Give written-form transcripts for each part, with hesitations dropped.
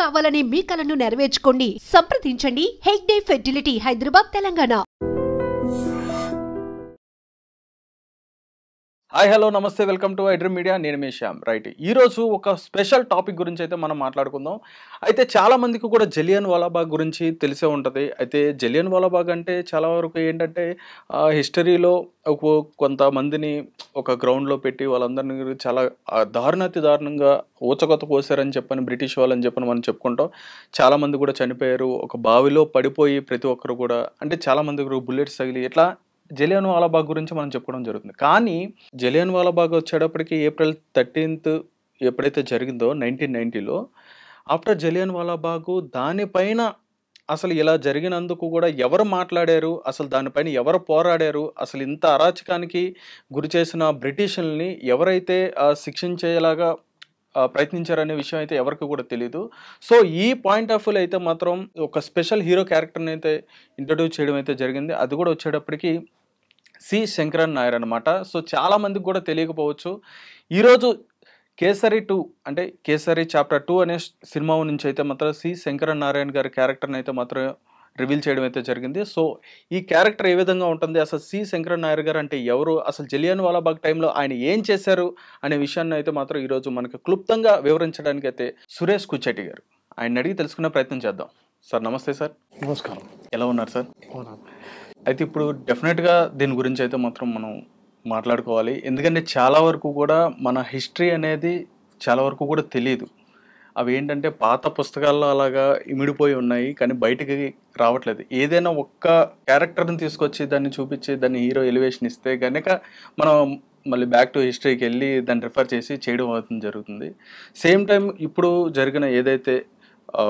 కావాలనే మీ కలను నెరవేర్చుకోండి. సంప్రదించండి Hegde fertility, Hyderabad, Telangana. Hi hello నమస్తే, వెల్కమ్ టు ఐడ్రీమ్ మీడియా. నేను మీ శ్యామ్. రైట్, ఈరోజు ఒక స్పెషల్ టాపిక్ గురించి అయితే మనం మాట్లాడుకుందాం. అయితే చాలా మందికి కూడా జలియన్ వాలాబాగ్ గురించి తెలిసే ఉంటుంది. అయితే జలియన్ వాలాబాగ్ అంటే చాలా వరకు ఏంటంటే హిస్టరీలో కొంతమందిని ఒక గ్రౌండ్లో పెట్టి వాళ్ళందరినీ చాలా దారుణాతి దారుణంగా ఊచకొత కోసారని చెప్పని బ్రిటిష్ వాళ్ళని చెప్పని మనం చెప్పుకుంటాం. చాలామంది కూడా చనిపోయారు. ఒక బావిలో పడిపోయి ప్రతి ఒక్కరు కూడా అంటే చాలామంది బుల్లెట్స్ తగిలి ఇట్లా జలియన్ వాలాబాగ్ గురించి మనం చెప్పుకోవడం జరుగుతుంది. కానీ జలియన్ వాలాబాగ్ వచ్చేటప్పటికి ఏప్రిల్ 13th ఎప్పుడైతే జరిగిందో 1990లో, ఆఫ్టర్ జలియన్ వాలాబాగు దానిపైన అసలు ఇలా జరిగినందుకు కూడా ఎవరు మాట్లాడారు, అసలు దానిపైన ఎవరు పోరాడారు, అసలు ఇంత అరాచకానికి గురి చేసిన బ్రిటిషుల్ని ఎవరైతే శిక్షించేలాగా ప్రయత్నించారనే విషయం అయితే ఎవరికి కూడా తెలియదు. సో ఈ పాయింట్ ఆఫ్ వ్యూలో అయితే మాత్రం ఒక స్పెషల్ హీరో క్యారెక్టర్ని అయితే ఇంట్రడ్యూస్ చేయడం అయితే జరిగింది. అది కూడా వచ్చేటప్పటికి సి శంకరన్ నాయర్ అనమాట. సో చాలా మందికి కూడా తెలియకపోవచ్చు. ఈరోజు కేసరి 2 అంటే కేసరి చాప్టర్ 2 అనే సినిమా నుంచి అయితే మాత్రం సి శంకరన్ నారాయణ గారి క్యారెక్టర్ని అయితే మాత్రం రివీల్ చేయడం అయితే జరిగింది. సో ఈ క్యారెక్టర్ ఏ విధంగా ఉంటుంది, అసలు సి శంకరన్ నాయర్ గారు అంటే ఎవరు, అసలు జలియన్ వాలాబాగ్ టైంలో ఆయన ఏం చేశారు అనే విషయాన్ని అయితే మాత్రం ఈరోజు మనకు క్లుప్తంగా వివరించడానికి అయితే సురేష్ కుచ్చెట్టి గారు, ఆయన అడిగి తెలుసుకునే ప్రయత్నం చేద్దాం. సార్ నమస్తే. సార్ నమస్కారం. ఎలా ఉన్నారు సార్? అయితే ఇప్పుడు డెఫినెట్గా దీని గురించి అయితే మాత్రం మనం మాట్లాడుకోవాలి. ఎందుకంటే చాలా వరకు కూడా మన హిస్టరీ అనేది చాలా వరకు కూడా తెలియదు. అవి ఏంటంటే పాత పుస్తకాల్లో అలాగా ఇమిడిపోయి ఉన్నాయి, కానీ బయటికి రావట్లేదు. ఏదైనా ఒక్క క్యారెక్టర్ని తీసుకొచ్చి దాన్ని చూపించి దాన్ని హీరో ఎలివేషన్ ఇస్తే కనుక మనం మళ్ళీ బ్యాక్ టు హిస్టరీకి వెళ్ళి దాన్ని రిఫర్ చేసి చేయడం అవుతుంది జరుగుతుంది. సేమ్ టైం ఇప్పుడు జరిగిన ఏదైతే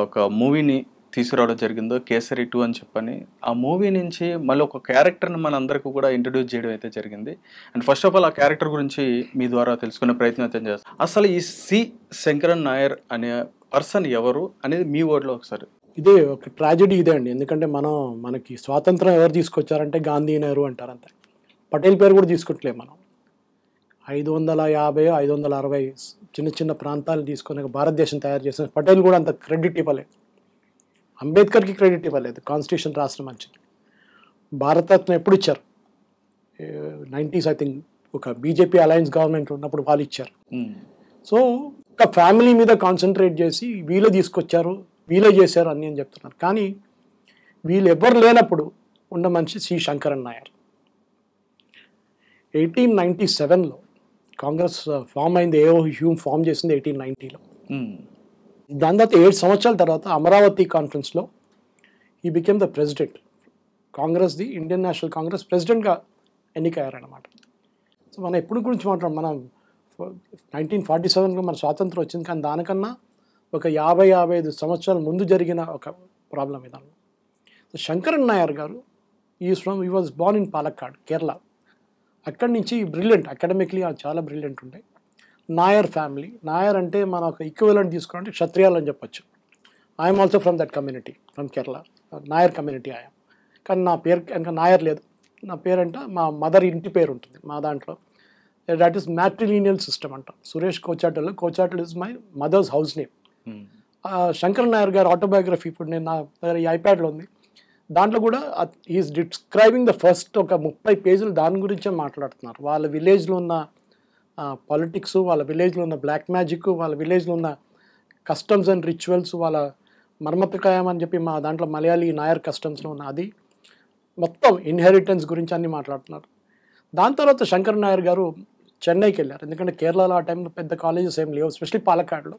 ఒక మూవీని తీసుకురావడం జరిగిందో కేసరి 2 అని చెప్పని, ఆ మూవీ నుంచి మళ్ళీ ఒక క్యారెక్టర్ని మన అందరికీ కూడా ఇంట్రడ్యూస్ చేయడం అయితే జరిగింది. అండ్ ఫస్ట్ ఆఫ్ ఆల్ ఆ క్యారెక్టర్ గురించి మీ ద్వారా తెలుసుకునే ప్రయత్నం అయితే చేస్తాం. అసలు ఈ సి శంకరన్ నాయర్ అనే పర్సన్ ఎవరు అనేది మీ వర్డ్లో ఒకసారి. ఇదే ఒక ట్రాజెడీ ఇదే అండి. ఎందుకంటే మనకి స్వాతంత్రం ఎవరు తీసుకొచ్చారంటే గాంధీ, నెహ్రూ అంటారు అంతే. పటేల్ పేరు కూడా తీసుకుంటలేము మనం. 550 560 చిన్న చిన్న ప్రాంతాలు తీసుకొని భారతదేశం తయారు చేసిన పటేల్ కూడా అంత క్రెడిట్ ఇవ్వలేదు. అంబేద్కర్కి క్రెడిట్ ఇవ్వలేదు. కాన్స్టిట్యూషన్ రాసిన మంచిది. భారతరత్న ఎప్పుడు ఇచ్చారు? 90s ఐ థింక్ ఒక బీజేపీ అలయన్స్ గవర్నమెంట్ ఉన్నప్పుడు వాళ్ళు ఇచ్చారు. సో ఒక ఫ్యామిలీ మీద కాన్సన్ట్రేట్ చేసి వీళ్ళే తీసుకొచ్చారు, వీళ్ళే చేశారు అని నేను చెప్తున్నారు. కానీ వీళ్ళు ఎవరు లేనప్పుడు ఉన్న మనిషి సి శంకరన్ నాయర్. 1897లో కాంగ్రెస్ ఫామ్ అయింది. ఏఓ హ్యూమ్ ఫామ్ చేసింది 1890లో. దాని తర్వాత 7 సంవత్సరాల తర్వాత అమరావతి కాన్ఫరెన్స్లో ఈ బికేమ్ ద ప్రెసిడెంట్. కాంగ్రెస్ది, ఇండియన్ నేషనల్ కాంగ్రెస్ ప్రెసిడెంట్గా ఎన్నికయ్యారనమాట. సో మనం ఎప్పుడు గురించి మనం 1947లో మన స్వాతంత్రం వచ్చింది, కానీ దానికన్నా ఒక 50-55 సంవత్సరాల ముందు జరిగిన ఒక ప్రాబ్లం ఇదన్నమాట. సో శంకరన్ నాయర్ గారు ఈ was Born in Palakkad, Kerala. అక్కడి నుంచి బ్రిలియంట్, అకాడమిక్లీ చాలా బ్రిలియంట్ ఉంటాయి. నాయర్ ఫ్యామిలీ. నాయర్ అంటే మన ఒక ఈక్వలెంట్ తీసుకోవాలంటే క్షత్రియాలు అని చెప్పొచ్చు. I'm also from that community, from Kerala, Nair community I'm. కానీ నా పేరు కనుక నాయర్ లేదు. నా పేరంట మా మదర్ ఇంటి పేరు ఉంటుంది మా దాంట్లో. దట్ ఈస్ మ్యాట్రిలీనియల్ సిస్టమ్ అంట. Suresh Kochattil is my mother's house name. Sankaran Nair గారు ఆటోబయోగ్రఫీ ఇప్పుడు నేను నా దగ్గర ఈ ఐప్యాడ్లో ఉంది. దాంట్లో కూడా ఈజ్ డిస్క్రైబింగ్ ద ఫస్ట్ ఒక 30 పేజీలు దాని గురించే మాట్లాడుతున్నారు. వాళ్ళ విలేజ్లో ఉన్న పాలిటిక్స్, వాళ్ళ విలేజ్లో ఉన్న బ్లాక్ మ్యాజిక్, వాళ్ళ విలేజ్లో ఉన్న కస్టమ్స్ అండ్ రిచువల్స్, వాళ్ళ మర్మతకాయం అని చెప్పి మా దాంట్లో మలయాళీ నాయర్ కస్టమ్స్లో ఉన్న అది మొత్తం ఇన్హెరిటెన్స్ గురించి అన్ని మాట్లాడుతున్నారు. దాని తర్వాత శంకరన్ నాయర్ గారు చెన్నైకి వెళ్ళారు. ఎందుకంటే కేరళలో ఆ టైంలో పెద్ద కాలేజెస్ ఏం లేవు, ఎస్పెషల్లీ పాలక్కాడ్లో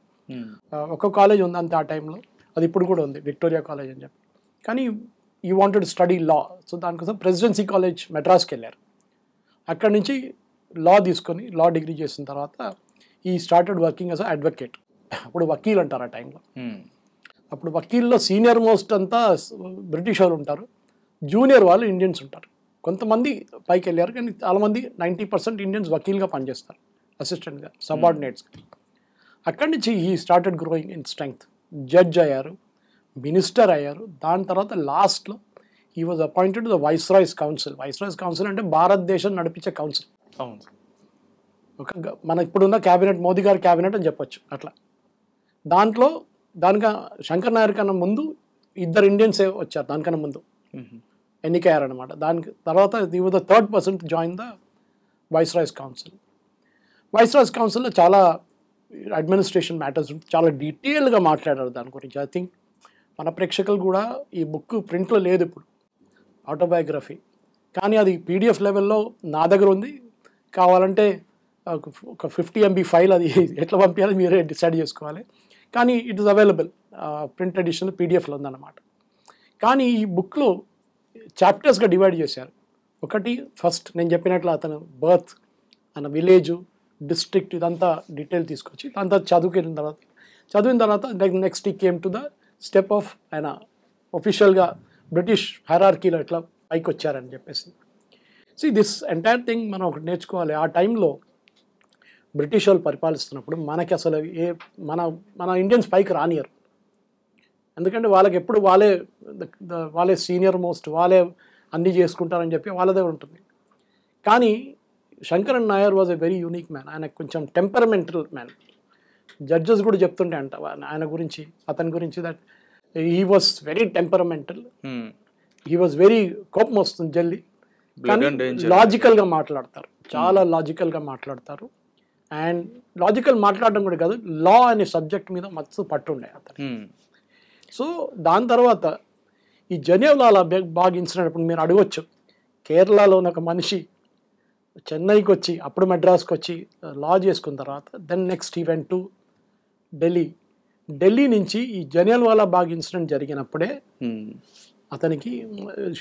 ఒక కాలేజ్ ఉంది అంతే ఆ టైంలో. అది ఇప్పుడు కూడా ఉంది, విక్టోరియా కాలేజ్ అని చెప్పి. కానీ ఈ వాంటెడ్ స్టడీ లా. సో దానికోసం ప్రెసిడెన్సీ కాలేజ్ మెడ్రాస్కి వెళ్ళారు. అక్కడి నుంచి లా తీసుకొని లా డిగ్రీ చేసిన తర్వాత ఈ స్టార్టెడ్ వర్కింగ్ యాజ్ అడ్వకేట్. అప్పుడు వకీల్ అంటారు ఆ టైంలో. అప్పుడు వకీల్లో సీనియర్ మోస్ట్ అంతా బ్రిటిష్ వాళ్ళు ఉంటారు, జూనియర్ వాళ్ళు ఇండియన్స్ ఉంటారు. కొంతమంది పైకి వెళ్ళారు, కానీ చాలామంది 90% ఇండియన్స్ వకీల్గా పనిచేస్తారు, అసిస్టెంట్గా, సబార్డినేట్స్గా. అక్కడి నుంచి ఈ started growing in strength. Judge అయ్యారు, మినిస్టర్ అయ్యారు. దాని తర్వాత లాస్ట్లో he was appointed to the Viceroy's Council. Viceroy's Council అంటే భారతదేశం నడిపించే కౌన్సిల్. ఒక మన ఇప్పుడున్న క్యాబినెట్, మోదీ గారి క్యాబినెట్ అని చెప్పొచ్చు. అట్లా దాంట్లో శంకర్ నాయర్ కన్నా ముందు 2 ఇండియన్సే వచ్చారు, దానికన్నా ముందు ఎన్నికయ్యారనమాట. దానికి తర్వాత the third person to join the viceroy's council. Viceroy's కౌన్సిల్లో చాలా అడ్మినిస్ట్రేషన్ మ్యాటర్స్ చాలా డీటెయిల్గా మాట్లాడారు దాని గురించి. ఐ థింక్ మన ప్రేక్షకులు కూడా ఈ బుక్ ప్రింట్లో లేదు ఇప్పుడు, ఆటోబయోగ్రఫీ, కానీ అది పీడిఎఫ్ లెవెల్లో నా దగ్గర ఉంది. కావాలంటే ఒక 50 MB ఫైల్, అది ఎట్లా పంపించాలో మీరే డిసైడ్ చేసుకోవాలి. కానీ it is available print edition పీడిఎఫ్లో ఉందన్నమాట. కానీ ఈ బుక్లో చాప్టర్స్గా డివైడ్ చేశారు. ఒకటి ఫస్ట్ నేను చెప్పినట్లు అతను బర్త్, ఆయన విలేజు, డిస్ట్రిక్ట్, ఇదంతా డీటెయిల్ తీసుకొచ్చి అంతా చదివిన తర్వాత నెక్స్ట్ ఈ came to the step of ఆయన ఒఫిషియల్గా బ్రిటిష్ హైరార్కీలో ఎట్లా పైకి వచ్చారని చెప్పేసి. దిస్ ఎంటైర్ థింగ్ మనం ఒకటి నేర్చుకోవాలి. ఆ టైంలో బ్రిటిష్ వాళ్ళు పరిపాలిస్తున్నప్పుడు మనకి అసలు మన ఇండియన్స్ పైకి రానియరు. ఎందుకంటే వాళ్ళకి ఎప్పుడు వాళ్ళే సీనియర్ మోస్ట్, వాళ్ళే అన్నీ చేసుకుంటారని చెప్పి వాళ్ళ దగ్గర ఉంటుంది. కానీ Sankaran Nair was a very unique man. ఆయన కొంచెం టెంపరమెంటల్ మ్యాన్. జడ్జెస్ కూడా చెప్తుంటే అంట ఆయన గురించి, అతని గురించి, that he was very temperamental, he was very కోపం వస్తుంది జల్దీ, కానీ లాజికల్గా మాట్లాడతారు, చాలా లాజికల్గా మాట్లాడతారు. అండ్ లాజికల్ మాట్లాడడం కూడా కాదు, లా అనే సబ్జెక్ట్ మీద మస్తు పట్టుండే అతను. సో దాని తర్వాత ఈ జలియన్వాలా బాగ్ ఇన్సిడెంట్ అప్పుడు మీరు అడగొచ్చు, కేరళలో ఉన్న ఒక మనిషి చెన్నైకి వచ్చి అప్పుడు మెడ్రాస్కి వచ్చి లా చేసుకున్న తర్వాత దెన్ నెక్స్ట్ ఈ వెంట్ టు ఢిల్లీ నుంచి ఈ జలియన్వాలా బాగ్ ఇన్సిడెంట్ జరిగినప్పుడే అతనికి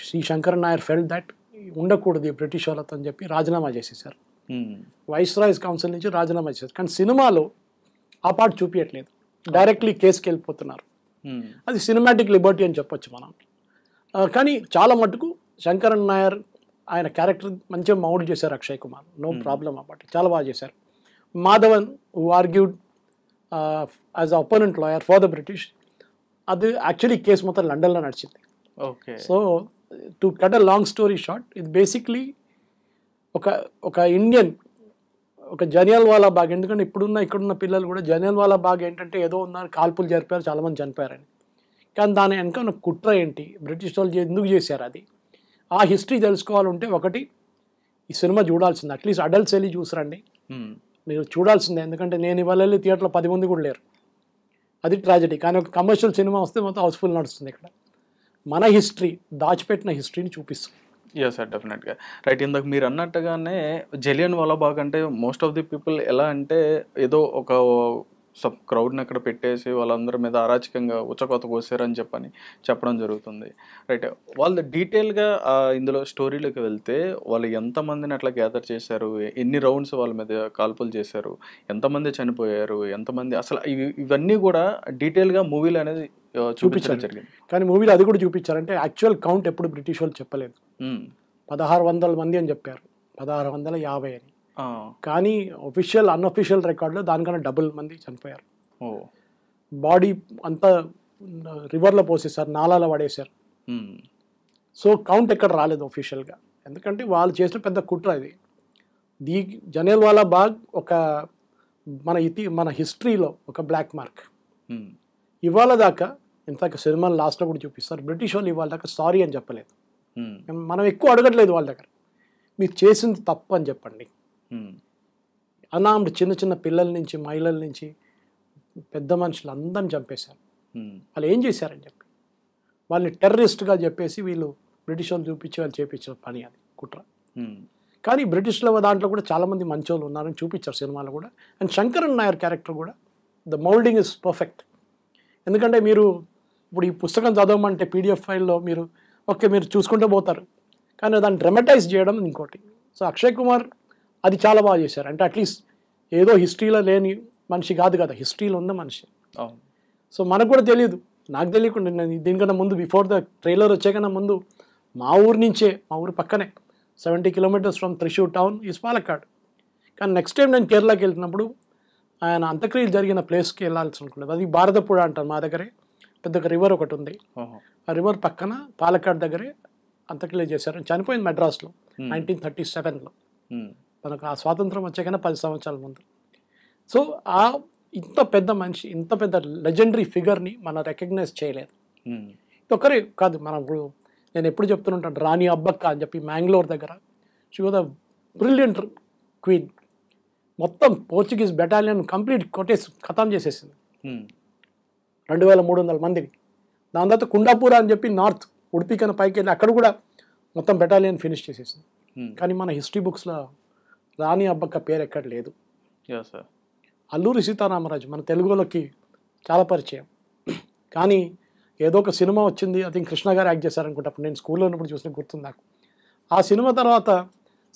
శ్రీ శంకరన్ నాయర్ ఫెల్ట్ దట్ ఉండకూడదు బ్రిటిష్ వాళ్ళతో అని చెప్పి రాజీనామా చేసేసారు. వైస్రాయ్స్ కౌన్సిల్ నుంచి రాజీనామా చేశారు. కానీ సినిమాలో ఆ పార్ట్ చూపించట్లేదు, డైరెక్ట్లీ కేసుకి వెళ్ళిపోతున్నారు. అది సినిమాటిక్ లిబర్టీ అని చెప్పొచ్చు మనం. కానీ చాలా మటుకు శంకరన్ నాయర్ ఆయన క్యారెక్టర్ మంచిగా మౌల్డ్ చేశారు. Akshay Kumar, no problem about it, చాలా బాగా చేశారు. Madhavan who argued as a opponent lawyer for the British, అది యాక్చువల్లీ కేసు మొత్తం లండన్లో నడిచింది. So to cut a long story short, ఇది బేసిక్లీ ఒక ఇండియన్, ఒక జలియన్వాలా బాగ్, ఎందుకంటే ఇక్కడున్న పిల్లలు కూడా జలియన్వాలా బాగ్ ఏంటంటే ఏదో ఉన్నారు, కాల్పులు జరిపారు, చాలామంది చనిపోయారని. కానీ దాని వెనక ఉన్న కుట్ర ఏంటి, బ్రిటిష్ వాళ్ళు ఎందుకు చేశారు, అది ఆ హిస్టరీ తెలుసుకోవాలంటే ఒకటి ఈ సినిమా చూడాల్సిందే. అట్లీస్ట్ అడల్ట్స్ వెళ్ళి చూసిరండి, మీరు చూడాల్సిందే. ఎందుకంటే నేను ఇవాళ వెళ్ళి థియేటర్లో 10 మంది కూడా లేరు, అది ట్రాజడీ. కానీ ఒక కమర్షియల్ సినిమా వస్తే మొత్తం హౌస్ఫుల్ నడుస్తుంది. ఇక్కడ మన హిస్టరీ, దాచిపెట్టిన హిస్టరీని చూపిస్తుంది. ఎస్ సార్, డెఫినెట్గా రైట్. ఇందాక మీరు అన్నట్టుగానే జలియన్వాలా బాగ్ అంటే మోస్ట్ ఆఫ్ ది పీపుల్ ఎలా అంటే ఏదో ఒక సబ్ క్రౌడ్ని అక్కడ పెట్టేసి వాళ్ళందరి మీద అరాచకంగా ఉచ్చకోత కోసారని చెప్పడం జరుగుతుంది. రైట్, వాళ్ళు డీటెయిల్గా ఇందులో స్టోరీలోకి వెళ్తే వాళ్ళు ఎంతమందిని అట్లా గ్యాదర్ చేశారు, ఎన్ని రౌండ్స్ వాళ్ళ మీద కాల్పులు చేశారు, ఎంతమంది చనిపోయారు, ఎంతమంది అసలు ఇవన్నీ కూడా డీటెయిల్గా మూవీలో అనేది చూపించడం జరిగింది. కానీ మూవీలో అది కూడా చూపించారంటే యాక్చువల్ కౌంట్ ఎప్పుడు బ్రిటిష్ వాళ్ళు చెప్పలేదు. 1600 మంది అని చెప్పారు, 1650 అని. కానీ ఒఫిషియల్ అన్అఫిషియల్ రికార్డులో దానికన్నా డబుల్ మంది చనిపోయారు. బాడీ అంతా రివర్లో పోసేసారు, నాలాలో పడేశారు. సో కౌంట్ ఎక్కడ రాలేదు ఒఫిషియల్గా, ఎందుకంటే వాళ్ళు చేసిన పెద్ద కుట్ర ఇది. జలియన్వాలా బాగ్ ఒక మన హిస్టరీలో ఒక బ్లాక్ మార్క్. ఇవాళ దాకా ఇంతక సినిమా లాస్ట్లో కూడా చూపిస్తారు, బ్రిటిష్ వాళ్ళు ఇవాళ దాకా సారీ అని చెప్పలేదు. మనం ఎక్కువ అడగట్లేదు వాళ్ళ దగ్గర, మీరు చేసింది తప్పు అని చెప్పండి. అనామ్డ్ చిన్న పిల్లల నుంచి మహిళల నుంచి పెద్ద మనుషులు అందరిని చంపేశారు. వాళ్ళు ఏం చేశారని చెప్పి వాళ్ళని టెర్రరిస్ట్గా చెప్పేసి వీళ్ళు బ్రిటిష్ వాళ్ళు చూపించి వాళ్ళు చేపించిన పని, అది కుట్ర. కానీ బ్రిటిష్లో దాంట్లో కూడా చాలామంది మంచోళ్ళు ఉన్నారని చూపించారు సినిమాలో కూడా. అండ్ శంకరన్ నాయర్ క్యారెక్టర్ కూడా ద మౌల్డింగ్ ఇస్ పర్ఫెక్ట్. ఎందుకంటే మీరు ఇప్పుడు ఈ పుస్తకం చదవమంటే పీడిఎఫ్ ఫైల్లో మీరు చూసుకుంటూ పోతారు, కానీ దాన్ని డ్రమటైజ్ చేయడం ఇంకోటి. సో అక్షయ్ కుమార్ అది చాలా బాగా చేశారు. అంటే అట్లీస్ట్ ఏదో హిస్టరీలో లేని మనిషి కాదు కదా, హిస్టరీలో ఉన్న మనిషి. సో మనకు కూడా తెలియదు, నాకు తెలియకుండా నేను దీనికన్నా ముందు బిఫోర్ ద ట్రైలర్ వచ్చేకన్నా ముందు మా ఊరు పక్కనే 70 kilometers from Thrissur town is Palakkad. కానీ నెక్స్ట్ టైం నేను కేరళకి వెళ్తున్నప్పుడు ఆయన అంత్యక్రియలు జరిగిన ప్లేస్కి వెళ్ళాల్సి అనుకున్నది. అది భారతపుడ అంటారు, మా దగ్గరే పెద్ద రివర్ ఒకటి ఉంది. ఆ రివర్ పక్కన పాలక్కాడ్ దగ్గరే అంత్యక్రియలు చేశారు. చనిపోయింది మెడ్రాస్లో 1937లో, మనకు ఆ స్వాతంత్రం వచ్చాకైనా 10 సంవత్సరాల ముందు. సో ఇంత పెద్ద మనిషి, ఇంత పెద్ద లెజెండరీ ఫిగర్ని మనం రికగ్నైజ్ చేయలేదు. ఇది ఒకరే కాదు, మనం ఇప్పుడు నేను ఎప్పుడు చెప్తుంటాను, రాణి అబ్బక్క అని చెప్పి మ్యాంగ్లూర్ దగ్గర she was a brilliant queen. మొత్తం పోర్చుగీస్ బెటాలియన్ కంప్లీట్ కొట్టేసి ఖతం చేసేసింది, 2300 మందిని. దాని తర్వాత కుండాపూర అని చెప్పి నార్త్ ఉడిపి కన్నా పైకి వెళ్ళి అక్కడ కూడా మొత్తం బెటాలియన్ ఫినిష్ చేసేసింది. కానీ మన హిస్టరీ బుక్స్లో రాణి అబ్బక్క పేరు ఎక్కడ లేదు. అల్లూరి సీతారామరాజు మన తెలుగులోకి చాలా పరిచయం, కానీ ఏదో ఒక సినిమా వచ్చింది, అది కృష్ణ గారు యాక్ట్ చేశారనుకుంటా. అప్పుడు నేను స్కూల్లో ఉన్నప్పుడు చూసిన గుర్తుంది నాకు. ఆ సినిమా తర్వాత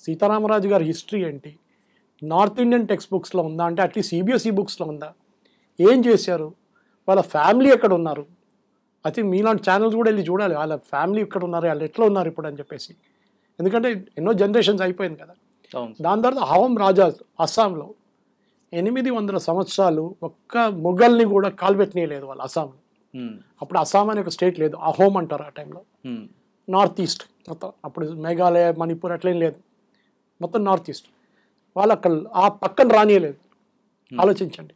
సీతారామరాజు గారి హిస్టరీ ఏంటి, నార్త్ ఇండియన్ టెక్స్ట్ బుక్స్లో ఉందా అంటే అట్లీస్ట్ సిబిఎస్ఈ బుక్స్లో ఉందా, ఏం చేశారు, వాళ్ళ ఫ్యామిలీ ఎక్కడ ఉన్నారు, అయితే మీలాంటి ఛానల్స్ కూడా వెళ్ళి చూడాలి వాళ్ళ ఫ్యామిలీ ఎక్కడ ఉన్నారు, వాళ్ళు ఎట్లా ఉన్నారు ఇప్పుడు అని చెప్పేసి. ఎందుకంటే ఎన్నో జనరేషన్స్ అయిపోయింది కదా. దాని తర్వాత అహోం రాజా అస్సాంలో 800 సంవత్సరాలు ఒక్క మొఘల్ని కూడా కాల్పెట్టనీయలేదు వాళ్ళు అస్సాంలో. అప్పుడు అస్సాం అనే ఒక స్టేట్ లేదు, అహోం అంటారు ఆ టైంలో. నార్త్ ఈస్ట్ మొత్తం, అప్పుడు మేఘాలయ మణిపూర్ అట్లేం లేదు, మొత్తం నార్త్ ఈస్ట్. వాళ్ళు అక్కడ ఆ పక్కన రానియలేదు. ఆలోచించండి.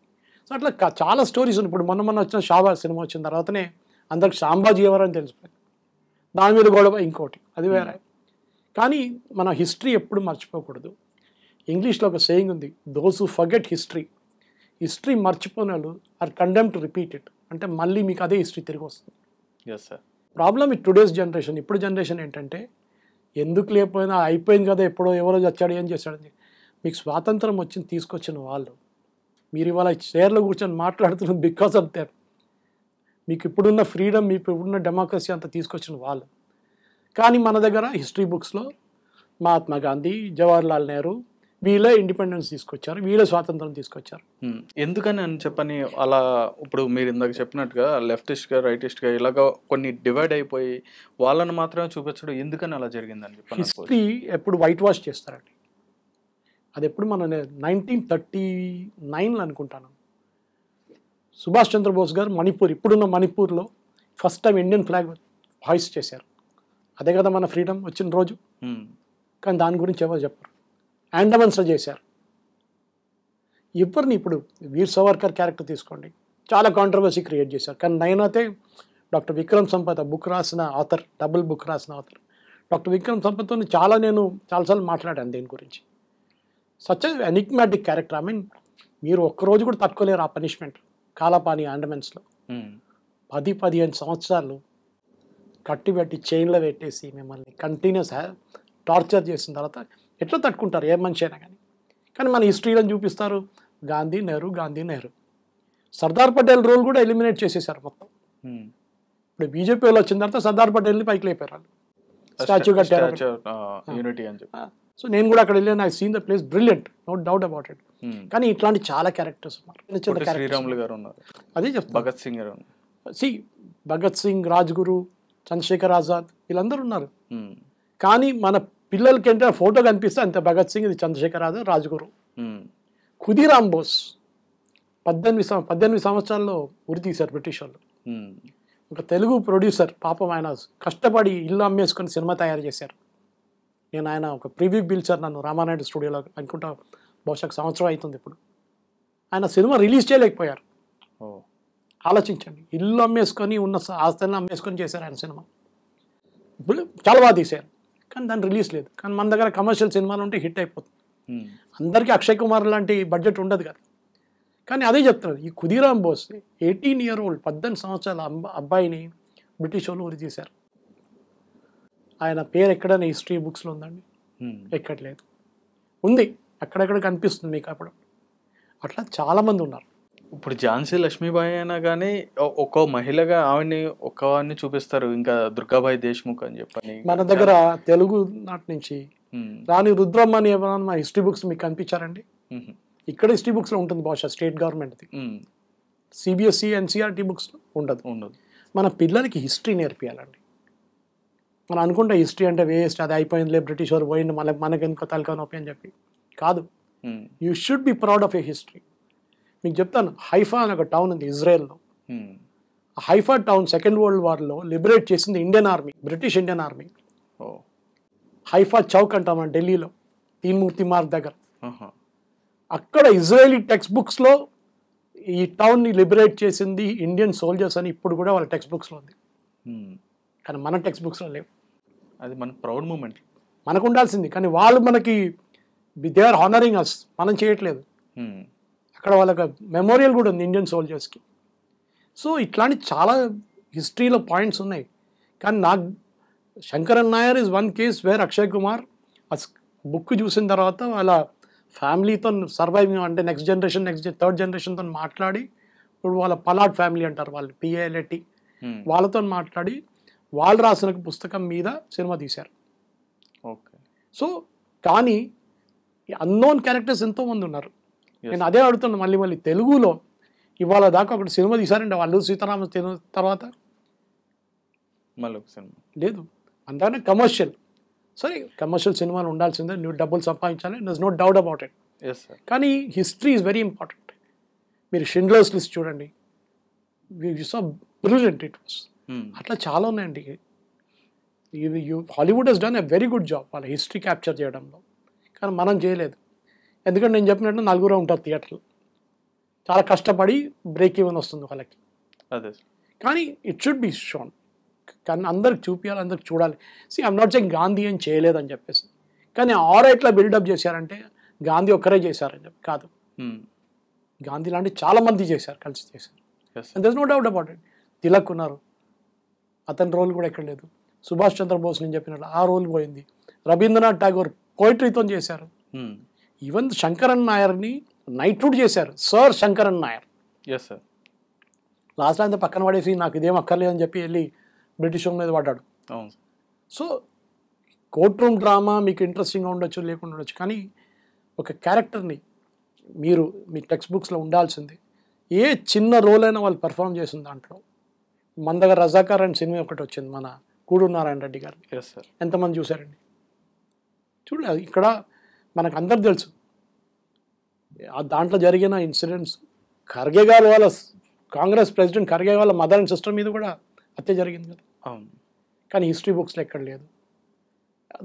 సో అట్లా చాలా స్టోరీస్ ఉన్నాయి. ఇప్పుడు మొన్న వచ్చిన షాబాజ్ సినిమా వచ్చిన తర్వాతనే అందరికి సాంబాజీ ఎవరని తెలిసిపోయింది, దాని మీద గొడవ ఇంకోటి, అది వేరే. కానీ మన హిస్టరీ ఎప్పుడు మర్చిపోకూడదు. ఇంగ్లీష్లో ఒక సేయింగ్ ఉంది, దోస్ హూ ఫర్గెట్ హిస్టరీ మర్చిపోయిన వాళ్ళు are condemn to repeat it. అంటే మళ్ళీ మీకు అదే హిస్టరీ తిరిగి వస్తుంది. ప్రాబ్లమ్ విత్ టుడేస్ జనరేషన్, ఇప్పుడు జనరేషన్ ఏంటంటే ఎందుకు లేకపోయినా అయిపోయింది కదా, ఎప్పుడో ఎవరో వచ్చాడు ఏం చేశాడని. మీకు స్వాతంత్రం వచ్చింది తీసుకొచ్చిన వాళ్ళు, మీరు ఇవాళ చైర్లో కూర్చొని మాట్లాడుతున్నారు బికాస్ ఆఫ్ దెమ్. మీకు ఇప్పుడున్న ఫ్రీడమ్, మీకు ఇప్పుడున్న డెమోక్రసీ అంతా తీసుకొచ్చిన వాళ్ళు. కానీ మన దగ్గర హిస్టరీ బుక్స్లో మహాత్మా గాంధీ, జవహర్లాల్ నెహ్రూ వీళ్ళే ఇండిపెండెన్స్ తీసుకొచ్చారు, వీళ్ళే స్వాతంత్రం తీసుకొచ్చారు. ఎందుకని అని చెప్పని అలా ఇప్పుడు మీరు ఇందాక చెప్పినట్టుగా లెఫ్టిస్ట్గా రైటిస్ట్గా ఇలాగ కొన్ని డివైడ్ అయిపోయి వాళ్ళని మాత్రమే చూపించడం ఎందుకని అలా జరిగిందని చెప్పి. హిస్టరీ ఎప్పుడు వైట్ వాష్ చేస్తారండి. అది ఎప్పుడు మన 1939 అనుకుంటాను, సుభాష్ చంద్రబోస్ గారు మణిపూర్, ఇప్పుడున్న మణిపూర్లో first time Indian flag hoist చేశారు. అదే కదా మన ఫ్రీడమ్ వచ్చిన రోజు. కానీ దాని గురించి ఎవరు చెప్పరు. అండమాన్స్లో చేశారు. ఎవరిని ఇప్పుడు వీర్ సావర్కర్ క్యారెక్టర్ తీసుకోండి, చాలా కాంట్రవర్సీ క్రియేట్ చేశారు. కానీ నైనాతే డాక్టర్ విక్రమ్ సంపత్ బుక్ రాసిన ఆథర్, డబుల్ బుక్ రాసిన ఆథర్ డాక్టర్ విక్రమ్ సంపత్తో నేను చాలాసార్లు మాట్లాడాను దీని గురించి. Such enigmatic character. I mean మీరు ఒక్కరోజు కూడా తట్టుకోలేరు ఆ పనిష్మెంట్. కాలాపాని అండమాన్స్లో 10-15 సంవత్సరాలు కట్టిబెట్టి చైన్లో పెట్టేసి మిమ్మల్ని కంటిన్యూస్ టార్చర్ చేసిన తర్వాత ఎట్లా తట్టుకుంటారు ఏ మనిషి అయినా కానీ. కానీ మన హిస్టరీలో చూపిస్తారు గాంధీ నెహ్రూ. సర్దార్ పటేల్ రోల్ కూడా ఎలిమినేట్ చేసేసారు మొత్తం. ఇప్పుడు బీజేపీ వాళ్ళు వచ్చిన తర్వాత సర్దార్ పటేల్ని పైకి లేపారు వాళ్ళు, స్టాచ్యూ కట్టారు. సో నేను కూడా అక్కడ వెళ్ళాను, I seen the place brilliant, no doubt about it. కానీ ఇట్లాంటి చాలా క్యారెక్టర్స్ ఉన్నారు. శ్రీరాములు గారు ఉన్నారు, అదే చెప్తాను, భగత్ సింగ్ గారు, భగత్ సింగ్, రాజ్గురు, చంద్రశేఖర్ ఆజాద్ వీళ్ళందరూ ఉన్నారు. కానీ మన పిల్లలకి ఏంటంటే ఫోటో కనిపిస్తే అంతే భగత్ సింగ్, ఇది చంద్రశేఖర్ ఆజాద్, రాజ్గురు. ఖుదీరామ్ బోస్ 18 సంవత్సరాల్లో ఉరి తీశారు బ్రిటిష్ వాళ్ళు. ఒక తెలుగు ప్రొడ్యూసర్ పాపం, ఆయన కష్టపడి ఇల్లు అమ్మేసుకొని సినిమా తయారు చేశారు. నేను ఆయన ఒక ప్రివ్యూకి పిలిచారు నన్ను రామానాయుడు స్టూడియోలో, అనుకుంటా బహుశా సంవత్సరం అవుతుంది ఇప్పుడు. ఆయన సినిమా రిలీజ్ చేయలేకపోయారు. ఆలోచించండి, ఇల్లు అమ్మేసుకొని ఉన్న ఆస్తులను అమ్మేసుకొని చేశారు ఆయన సినిమా. చాలా బాగా తీశారు, కానీ దాన్ని రిలీజ్ లేదు. కానీ మన దగ్గర కమర్షియల్ సినిమాలు ఉంటే హిట్ అయిపోతుంది. అందరికీ అక్షయ్ కుమార్ లాంటి బడ్జెట్ ఉండదు కదా. కానీ అదే చెప్తున్నారు, ఈ ఖుదీరామ్ బోస్ 18 year old 18 సంవత్సరాల అబ్బాయిని బ్రిటిష్ వాళ్ళు ఉరి తీశారు. ఆయన పేరు ఎక్కడైనా హిస్టరీ బుక్స్లో ఉందండి? ఎక్కడ లేదు. ఉంది, అక్కడెక్కడ కనిపిస్తుంది మీకు అప్పుడు. అట్లా చాలామంది ఉన్నారు. ఇప్పుడు ఝాన్సీ లక్ష్మీబాయి అయినా కానీ ఒక్కో మహిళగా ఆవిడ్ని ఒక్కవాడిని చూపిస్తారు, ఇంకా దుర్గాబాయి దేశ్ముఖ్ అని చెప్పని. మన దగ్గర తెలుగు నాటి నుంచి రాణి రుద్రమ్మ అని ఎవరైనా మా హిస్టరీ బుక్స్ మీకు కనిపించారండి? ఇక్కడ హిస్టరీ బుక్స్లో ఉంటుంది బహుశా స్టేట్ గవర్నమెంట్ది, సిబిఎస్ఈ ఎన్సీఆర్టీ బుక్స్ ఉండదు. మన పిల్లలకి హిస్టరీ నేర్పియాలండి. మనం అనుకుంటే హిస్టరీ అంటే వేస్ట్, అది అయిపోయిందిలే, బ్రిటిష్ వారు పోయింది, మనకెందుకో తలకాయ నొప్పి అని చెప్పి కాదు. You should be proud of a history. మీకు చెప్తాను, హైఫా అని ఒక టౌన్ ఉంది ఇజ్రాయెల్లో. హైఫా టౌన్ సెకండ్ వరల్డ్ వార్లో లిబరేట్ చేసింది Indian army, British Indian army. Haifa Chowk అంటాం మన ఢిల్లీలో, తీన్మూర్తి మార్గ్ దగ్గర. అక్కడ ఇజ్రాయేలీ టెక్స్ట్ బుక్స్లో ఈ టౌన్ని లిబరేట్ చేసింది ఇండియన్ సోల్జర్స్ అని ఇప్పుడు కూడా వాళ్ళ టెక్స్ట్ బుక్స్లో ఉంది. కానీ మన టెక్స్ట్ బుక్స్లో లేవు. అది మన ప్రౌడ్ మూమెంట్, మనకు ఉండాల్సింది. కానీ వాళ్ళు మనకి దే ఆర్ హానరింగ్ అస్, మనం చేయట్లేదు. అక్కడ వాళ్ళకి మెమోరియల్ కూడా ఉంది ఇండియన్ సోల్జర్స్కి. సో ఇట్లాంటి చాలా హిస్టరీలో పాయింట్స్ ఉన్నాయి. కానీ నాకు Sankaran Nair is one case where Akshay Kumar ఆ బుక్ చూసిన తర్వాత వాళ్ళ ఫ్యామిలీతో సర్వైవింగ్, అంటే నెక్స్ట్ జనరేషన్ థర్డ్ జనరేషన్తో మాట్లాడి, ఇప్పుడు వాళ్ళ పలాట్ ఫ్యామిలీ అంటారు వాళ్ళు, పిఏఎల్ఏటి, వాళ్ళతో మాట్లాడి వాళ్ళు రాసిన పుస్తకం మీద సినిమా తీశారు. ఓకే. సో కానీ అన్నోన్ క్యారెక్టర్స్ ఎంతోమంది ఉన్నారు. నేను అదే అడుగుతున్నాను మళ్ళీ తెలుగులో ఇవాళ దాకా ఒకటి సినిమా తీశారంటే వాళ్ళు సీతారామ తర్వాత మళ్ళీ ఒక సినిమా లేదు. అంతనే కమర్షియల్, సరే కమర్షియల్ సినిమాలు ఉండాల్సిందే, నువ్వు డబ్బులు సంపాదించాలి, there is no doubt about it. కానీ హిస్టరీ ఈజ్ వెరీ ఇంపార్టెంట్. మీరు షిండ్లర్స్ లిస్ట్ చూడండి, సో బ్రిలియంట్ ఇట్ వాస్. అట్లా చాలా ఉన్నాయండి. Hollywood has done a very good job వాళ్ళ హిస్టరీ క్యాప్చర్ చేయడంలో. కానీ మనం చేయలేదు. ఎందుకంటే నేను చెప్పినట్టు 4 ఉంటారు థియేటర్లు, చాలా కష్టపడి బ్రేక్ ఈవెన్ వస్తుంది వాళ్ళకి. అదే. కానీ ఇట్ షుడ్ బి షోన్, కానీ అందరికి చూపించాలి, అందరికి చూడాలి. ఐఎమ్ నాట్ సెయింగ్ గాంధీ ఏం చేయలేదని చెప్పేసి, కానీ ఆరైట్లా బిల్డప్ చేశారంటే గాంధీ ఒక్కరే చేశారని చెప్పి కాదు. గాంధీ లాంటి చాలామంది చేశారు, కలిసి చేశారు. And there is no doubt about it. Tilak ఉన్నారు, అతని రోల్ కూడా ఎక్కడ లేదు. సుభాష్ చంద్రబోస్ నేను చెప్పినట్లు ఆ రోల్ పోయింది. రవీంద్రనాథ్ ఠాగూర్ పోయిటరీతో చేశారు. ఈవెన్ శంకరన్ నాయర్ని నైట్హుడ్ చేశారు, సర్ శంకరన్ నాయర్. లాస్ట్ అంతా పక్కన పడేసి నాకు ఇదేం అక్కర్లేదని చెప్పి వెళ్ళి బ్రిటిష్ మీద పడ్డాడు. సో కోర్ట్ రూమ్ డ్రామా మీకు ఇంట్రెస్టింగ్గా ఉండొచ్చు, లేకుండా ఉండొచ్చు, కానీ ఒక క్యారెక్టర్ని మీరు మీ టెక్స్ట్ బుక్స్లో ఉండాల్సింది. ఏ చిన్న రోల్ అయినా వాళ్ళు పెర్ఫామ్ చేసిన దాంట్లో. మన దగ్గర రజాకార్ అండ్ సినిమా ఒకటి వచ్చింది, మన కూడు నారాయణ రెడ్డి గారు. ఎంతమంది చూశారండి? చూడలేదు. ఇక్కడ మనకు అందరు తెలుసు దాంట్లో జరిగిన ఇన్సిడెంట్స్. ఖర్గే గారు వాళ్ళ కాంగ్రెస్ ప్రెసిడెంట్ ఖర్గే వాళ్ళ మదర్ అండ్ సిస్టర్ మీద కూడా హత్య జరిగింది కదా. కానీ హిస్టరీ బుక్స్లో ఎక్కడ లేదు.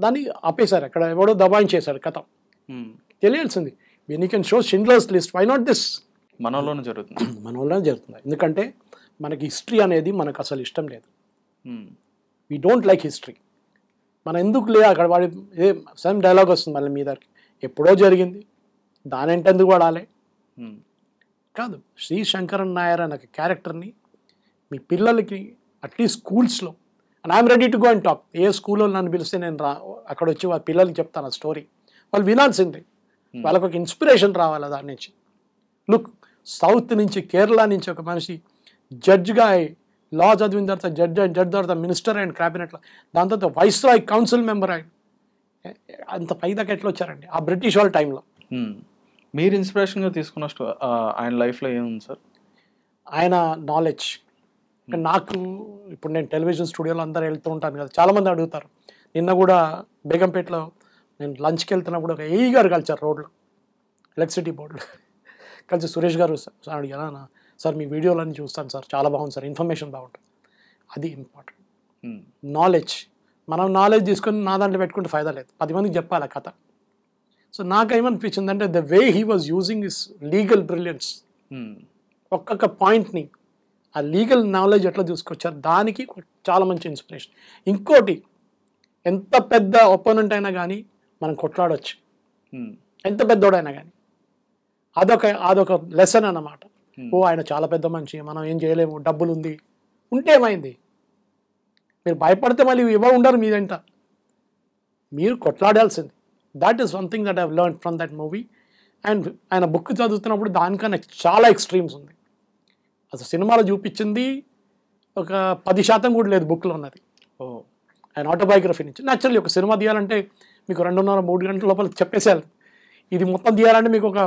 దాన్ని ఆపేశారు, అక్కడ ఎవడో దబాయించేశాడు కథ. తెలియాల్సింది. When you can show Schindler's list, why not this? మనలోనే జరుగుతుంది, మనలోనే జరుగుతుంది. ఎందుకంటే మనకి హిస్టరీ అనేది మనకు అసలు ఇష్టం లేదు. We don't like history. మనం ఎందుకు లేదు అక్కడ వాడి సేమ్ డైలాగ్ వస్తుంది మళ్ళీ మీ దగ్గరికి, ఎప్పుడో జరిగింది దాని ఎందుకు వాడాలి కాదు. శ్రీ శంకరన్ నాయర్ అనే క్యారెక్టర్ని మీ పిల్లలకి అట్లీస్ట్ స్కూల్స్లో, and I'm ready to go and talk. ఏ స్కూల్లో నన్ను పిలిస్తే నేను అక్కడ వచ్చి వాళ్ళ పిల్లలకి చెప్తాను ఆ స్టోరీ. వాళ్ళు వినాల్సిందే, వాళ్ళకు ఒక ఇన్స్పిరేషన్ రావాలి దాని నుంచి. లుక్, సౌత్ నుంచి కేరళ నుంచి ఒక మనిషి జడ్జ్గా లా చదివిన తర్వాత జడ్జ్ తర్వాత మినిస్టర్ అండ్ క్యాబినెట్లో, దాని తర్వాత వైస్రాయ్ కౌన్సిల్ మెంబర్ ఆయన, అంత పైదాకా ఎట్లా వచ్చారండి ఆ బ్రిటిష్ వాళ్ళ టైంలో. మీరు ఇన్స్పిరేషన్గా తీసుకున్న ఆయన లైఫ్లో ఏముంది సార్? ఆయన నాలెడ్జ్. నాకు ఇప్పుడు నేను టెలివిజన్ స్టూడియోలో అందరూ వెళ్తూ ఉంటాను కదా, చాలామంది అడుగుతారు. నిన్న కూడా బేగంపేటలో నేను లంచ్కి వెళ్తున్నప్పుడు ఒక ఏఈ గారు కలిసారు రోడ్లో, ఎలక్ట్రిసిటీ బోర్డులో కలిసి. సురేష్ గారు సార్ అడిగారా, సార్ మీ వీడియోలన్నీ చూస్తాను సార్, చాలా బాగుంది సార్, ఇన్ఫర్మేషన్ బాగుంటుంది. అది ఇంపార్టెంట్. నాలెడ్జ్. మనం నాలెడ్జ్ తీసుకొని నా దాంట్లో పెట్టుకుంటే ఫైదా లేదు, 10 మందికి చెప్పాలి ఆ కథ. సో నాకేమనిపించింది అంటే the way he was using his legal brilliance. ఒక్కొక్క పాయింట్ని ఆ లీగల్ నాలెడ్జ్ ఎట్లా తీసుకొచ్చారు, దానికి చాలా మంచి ఇన్స్పిరేషన్. ఇంకోటి, ఎంత పెద్ద ఒపోనెంట్ అయినా కానీ మనం కొట్లాడవచ్చు, ఎంత పెద్దోడైనా కానీ. అదొక లెసన్ అన్నమాట. ఓ ఆయన చాలా పెద్ద మనిషి, మనం ఏం చేయలేము, డబ్బులు ఉంది ఉంటే ఏమైంది, మీరు భయపడితే మళ్ళీ ఎవరు ఉండరు మీదంట, మీరు కొట్లాడాల్సింది. That is one thing that I have learned from that movie. And ఆయన బుక్ చదువుతున్నప్పుడు దానికన్నా చాలా ఎక్స్ట్రీమ్స్ ఉంది. అసలు సినిమాలో చూపించింది ఒక 10% కూడా లేదు బుక్లో ఉన్నది. ఆయన ఆటోబయోగ్రఫీ నుంచి. యాక్చువల్లీ ఒక సినిమా తీయాలంటే మీకు 2.5-3 గంటల లోపల చెప్పేసేయాలి. ఇది మొత్తం తీయాలంటే మీకు ఒక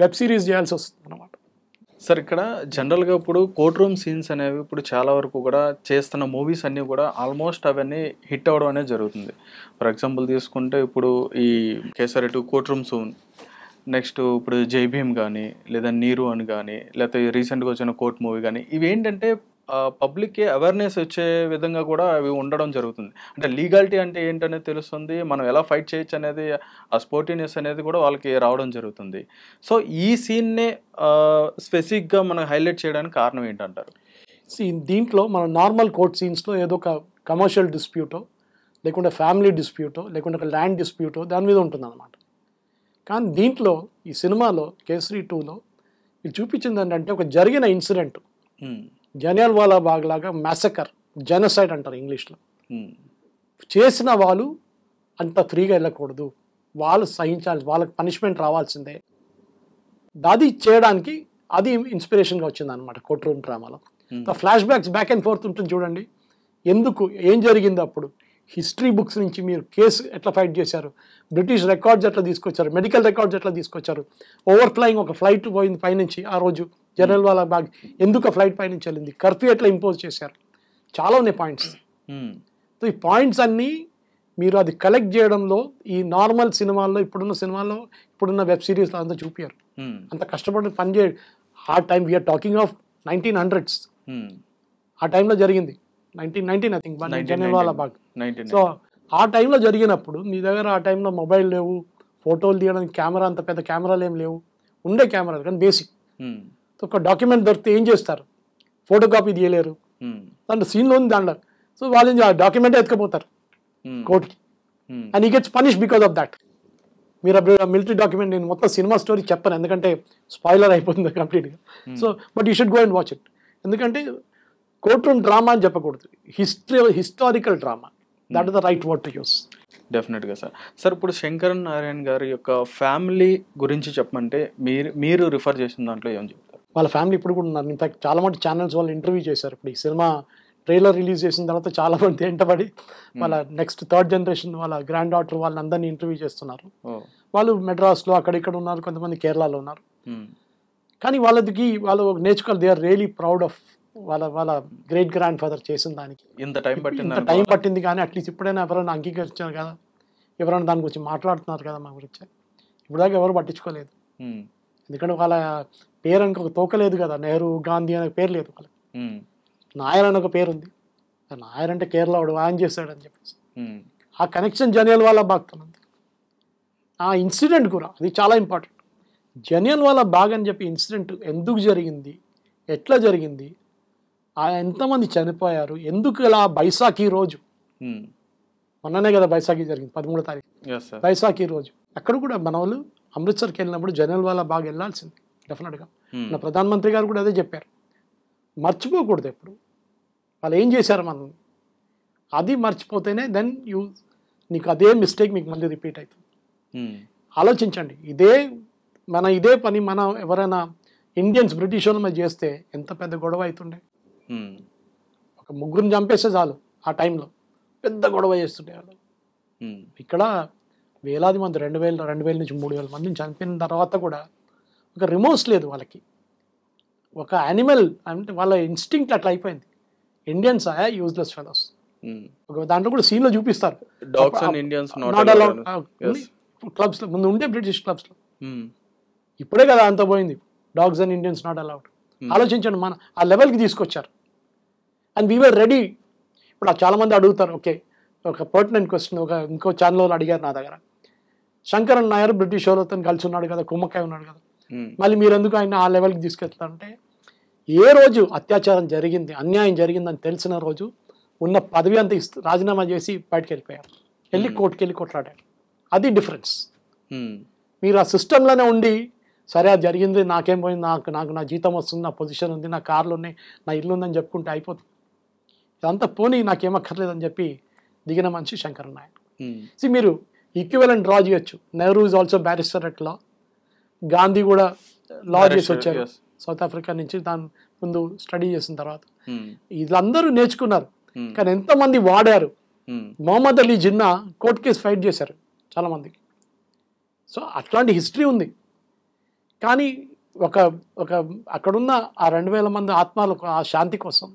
వెబ్ సిరీస్ చేయాల్సి వస్తుంది అన్నమాట. సార్ ఇక్కడ జనరల్గా ఇప్పుడు కోర్ట్ రూమ్ సీన్స్ అనేవి ఇప్పుడు చాలా వరకు కూడా చేస్తున్న మూవీస్ అన్నీ కూడా ఆల్మోస్ట్ అవన్నీ హిట్ అవ్వడం అనేది జరుగుతుంది. ఫర్ ఎగ్జాంపుల్ తీసుకుంటే ఇప్పుడు ఈ kesari 2 court room soon, next ఇప్పుడు జై భీమ్ కానీ, లేదా నీరు అని కానీ, లేకపోతే రీసెంట్గా వచ్చిన కోర్ట్ మూవీ కానీ, ఇవి ఏంటంటే పబ్లిక్కి అవేర్నెస్ వచ్చే విధంగా కూడా అవి ఉండడం జరుగుతుంది. అంటే లీగాలిటీ అంటే ఏంటనేది తెలుస్తుంది. మనం ఎలా ఫైట్ చేయొచ్చు అనేది ఆ స్పోర్టివ్‌నెస్ అనేది కూడా వాళ్ళకి రావడం జరుగుతుంది. సో, ఈ సీన్‌నే స్పెసిఫిక్‌గా మనం హైలైట్ చేయడానికి కారణం ఏంటంటారు? దీంట్లో మన నార్మల్ కోర్ట్ సీన్స్లో ఏదో ఒక కమర్షియల్ డిస్ప్యూటో, లేకుంటే ఫ్యామిలీ డిస్ప్యూటో, లేకుంటే ఒక ల్యాండ్ డిస్ప్యూటో దాని మీద ఉంటుందన్నమాట. కానీ దీంట్లో ఈ సినిమాలో కేసరి 2లో ఇది చూపించింది ఏంటంటే ఒక జరిగిన ఇన్సిడెంట్, జలియన్వాలా బాగ్ లాగా మ్యాసకర్, జెనోసైడ్ అంటారు ఇంగ్లీష్లో. చేసిన వాళ్ళు అంత ఫ్రీగా వెళ్ళకూడదు, వాళ్ళు సహించాలి, వాళ్ళకి పనిష్మెంట్ రావాల్సిందే. అది చేయడానికి అది ఇన్స్పిరేషన్గా వచ్చింది అనమాట కోర్ట్ రూమ్ డ్రామాలో. Flash backs back and fourth ఉంటుంది చూడండి. ఎందుకు, ఏం జరిగింది అప్పుడు, హిస్టరీ బుక్స్ నుంచి మీరు కేసు ఎట్లా ఫైట్ చేశారు, బ్రిటిష్ రికార్డ్స్ ఎట్లా తీసుకొచ్చారు, మెడికల్ రికార్డ్స్ ఎట్లా తీసుకొచ్చారు, ఓవర్ఫ్లయింగ్ ఒక ఫ్లైట్ పోయింది పైనుంచి ఆ రోజు జలియన్వాలా బాగ్, ఎందుకు ఆ ఫ్లైట్ పైనుంచి వెళ్ళింది, కర్ఫ్యూ ఎట్లా ఇంపోజ్ చేశారు, చాలా ఉన్నాయి పాయింట్స్. సో ఈ పాయింట్స్ అన్నీ మీరు అది కలెక్ట్ చేయడంలో ఈ నార్మల్ సినిమాల్లో, ఇప్పుడున్న వెబ్ సిరీస్లో అంతా చూపారు. అంత కష్టపడి పని చేయ ఆ time we are talking of 1900s. ఆ టైంలో జరిగింది 1919 I think Jallianwala Bagh. So ఆ టైంలో జరిగినప్పుడు మీ దగ్గర ఆ టైంలో మొబైల్ లేవు, ఫోటోలు తీయడానికి కెమెరా, అంత పెద్ద కెమెరాలు ఏం లేవు, ఉండే కెమెరాలు కానీ బేసిక్. ఒక డాక్యుమెంట్ దొరికితే ఏం చేస్తారు, ఫోటో కాపీ తీయలేరు, దాంట్లో సీన్లో ఉంది దాంట్లో. సో వాళ్ళు ఆ డాక్యుమెంటే ఎత్తుకపోతారు కోర్టుకి, అండ్ ఈ gets punish because of that. మీరు అప్పుడు మిలిటరీ డాక్యుమెంట్, నేను మొత్తం సినిమా స్టోరీ చెప్పను ఎందుకంటే స్పాయిలర్ అయిపోతుంది కంప్లీట్గా. So but you should go and watch it. ఎందుకంటే కోర్ట్ రూమ్ డ్రామా అని చెప్పకూడదు, historical drama, that is the right word to use. డెఫినెట్గా సార్. ఇప్పుడు శంకరన్ నారాయణ గారి యొక్క ఫ్యామిలీ గురించి చెప్పమంటే మీరు రిఫర్ చేసిన దాంట్లో ఏమని చెప్తారు? వాళ్ళ ఫ్యామిలీ ఇప్పుడు కూడా ఉన్నారు. ఇన్ఫాక్ట్ చాలా మంది ఛానల్స్ వాళ్ళు ఇంటర్వ్యూ చేశారు. ఇప్పుడు ఈ సినిమా ట్రైలర్ రిలీజ్ చేసిన తర్వాత చాలా మంది వెంటబడి వాళ్ళ నెక్స్ట్ థర్డ్ జనరేషన్ వాళ్ళ గ్రాండ్ డాటర్ వాళ్ళందరినీ ఇంటర్వ్యూ చేస్తున్నారు. వాళ్ళు మెడ్రాస్లో అక్కడిక్కడ ఉన్నారు, కొంతమంది కేరళలో ఉన్నారు. కానీ వాళ్ళు నేర్చుకోవాలి, they are really proud of వాళ్ళ గ్రేట్ గ్రాండ్ ఫాదర్ చేసిన దానికి. ఇంత టైం పట్టింది కానీ అట్లీస్ట్ ఇప్పుడైనా ఎవరైనా అంగీకరించారు కదా, ఎవరైనా దాని గురించి మాట్లాడుతున్నారు కదా మా గురించి. ఇప్పుడు దాకా ఎవరు పట్టించుకోలేదు, ఎందుకంటే వాళ్ళ పేరు అనుకో ఒక తోకలేదు కదా, నెహ్రూ గాంధీ అనే పేరు లేదు వాళ్ళకి. నాయర్ అని ఒక పేరు ఉంది, నాయర్ అంటే కేరళ వాడు ఆయన చేశాడని చెప్పేసి ఆ కనెక్షన్ జలియన్వాలా బాగ్తో ఉంది. ఆ ఇన్సిడెంట్ కూడా అది చాలా ఇంపార్టెంట్. జలియన్వాలా బాగ్ అని చెప్పి ఇన్సిడెంట్ ఎందుకు జరిగింది, ఎట్లా జరిగింది, ఎంతమంది చనిపోయారు, ఎందుకు ఇలా బైసాఖీ రోజు, మొన్ననే కదా బైసాఖీ జరిగింది 13వ తారీఖు, బైసాఖీ రోజు అక్కడ కూడా మన వాళ్ళు అమృత్సర్కి వెళ్ళినప్పుడు జలియన్వాలా బాగ్ వెళ్ళాల్సింది డెఫినెట్గా. మన ప్రధానమంత్రి గారు కూడా అదే చెప్పారు, మర్చిపోకూడదు ఎప్పుడు వాళ్ళు ఏం చేశారు మనం, అది మర్చిపోతేనే దెన్ నీకు అదే మిస్టేక్ మీకు మళ్ళీ రిపీట్ అవుతుంది. ఆలోచించండి, ఇదే పని మన ఎవరైనా ఇండియన్స్ బ్రిటిష్ వాళ్ళ మీద చేస్తే ఎంత పెద్ద గొడవ అవుతుండే. ఒక ముగ్గురిని చంపేస్తే చాలు ఆ టైంలో పెద్ద గొడవ చేస్తుండే వాళ్ళు. ఇక్కడ వేలాది మంది 2000 నుంచి 3000 మందిని చంపిన తర్వాత కూడా ఒక రిమోర్స్ లేదు వాళ్ళకి. ఒక యానిమల్ అంటే వాళ్ళ ఇన్స్టింక్ట్ అట్లా అయిపోయింది. Indians useless fellows. దాంట్లో కూడా సీన్లో చూపిస్తారు, క్లబ్స్లో ముందు ఉండే బ్రిటిష్ క్లబ్స్లో, ఇప్పుడే కదా అంత పోయింది, dogs and Indians not allowed. ఆలోచించండి, మన ఆ లెవెల్కి తీసుకొచ్చారు. And we were ready. ఇప్పుడు చాలా మంది అడుగుతారు, ఓకే ఒక పర్టినెంట్ క్వశ్చన్ ఇంకో ఛానల్ వాళ్ళు అడిగారు నా దగ్గర, శంకరన్ నాయర్ బ్రిటిష్ వాళ్ళతో కలిసి ఉన్నాడు కదా, కుమ్మక్కాయ ఉన్నాడు కదా, మళ్ళీ మీరు ఎందుకు ఆయన ఆ లెవెల్కి తీసుకెళ్తారంటే, ఏ రోజు అత్యాచారం జరిగింది, అన్యాయం జరిగిందని తెలిసిన రోజు ఉన్న పదవి అంతా రాజీనామా చేసి బయటకు వెళ్ళిపోయారు, వెళ్ళి కోర్టుకి వెళ్ళి కొట్లాడారు. అది డిఫరెన్స్. మీరు ఆ సిస్టంలోనే ఉండి సరే అది జరిగింది, నాకేం పోయింది, నాకు నా జీతం వస్తుంది, నా పొజిషన్ ఉంది, నా కార్లు ఉన్నాయి, నా ఇల్లు ఉందని చెప్పుకుంటే అయిపోతుంది. ఇదంతా పోనీ నాకేమక్కర్లేదని చెప్పి దిగిన మనిషి శంకరన్ నాయర్. మీరు ఈక్వివలెంట్ డ్రా చేయొచ్చు. Nehru is also barrister at law, Gandhi కూడా లా చేసి వచ్చారు సౌత్ ఆఫ్రికా నుంచి, దాని ముందు స్టడీ చేసిన తర్వాత. వీళ్ళందరూ నేర్చుకున్నారు, కానీ ఎంతమంది వాడారు. Mohammad Ali Jinnah court case fight చేశారు చాలా మందికి. సో అట్లాంటి హిస్టరీ ఉంది. కానీ ఒక అక్కడున్న ఆ 2000 మంది ఆత్మలకు ఆ శాంతి కోసం